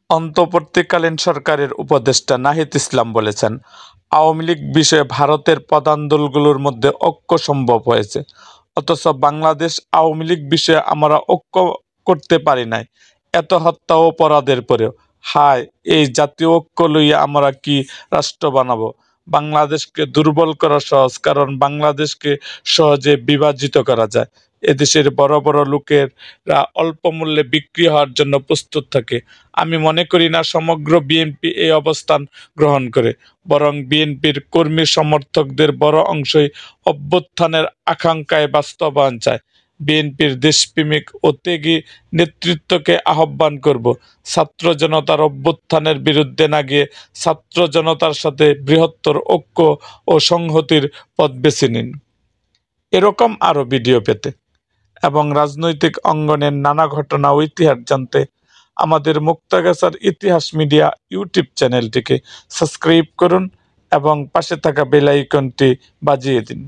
অন্তর্বর্তীকালীন সরকারের উপদেষ্টা নাহিদ ইসলাম বলেছেন, আওয়ামী লীগ বিষয়ে ভারতের প্রধান দলগুলোর মধ্যে ঐক্য সম্ভব হয়েছে, অথচ বাংলাদেশ আওয়ামী লীগ বিষয়ে আমরা ঐক্য করতে পারি নাই, এত হত্যা ও অপরাধের পরেও। হায়, এই জাতীয় ঐক্য লইয়া আমরা কি রাষ্ট্র বানাবো? বাংলাদেশকে দুর্বল করা সহজ, কারণ বাংলাদেশকে সহজে বিভাজিত করা যায়। এদেশের বড় বড় লোকেরা অল্প মূল্যে বিক্রি হওয়ার জন্য প্রস্তুত থাকে। আমি মনে করি না সমগ্র বিএনপি এই অবস্থান গ্রহণ করে, বরং বিএনপির কর্মী সমর্থকদের বড় অংশই অভ্যুত্থানের আকাঙ্ক্ষায় বাস্তবায়ন চায়। বিএনপির দেশপ্রেমিক ও ত্যাগী নেতৃত্বকে আহ্বান করব, ছাত্র জনতার অভ্যুত্থানের বিরুদ্ধে না গিয়ে ছাত্র জনতার সাথে বৃহত্তর ঐক্য ও সংহতির পথ বেছে নিন। এরকম আরও ভিডিও পেতে এবং রাজনৈতিক অঙ্গনের নানা ঘটনা ও ইতিহাস জানতে আমাদের মুক্তাগাছার ইতিহাস মিডিয়া ইউটিউব চ্যানেলটিকে সাবস্ক্রাইব করুন এবং পাশে থাকা বেল আইকনটি বাজিয়ে দিন।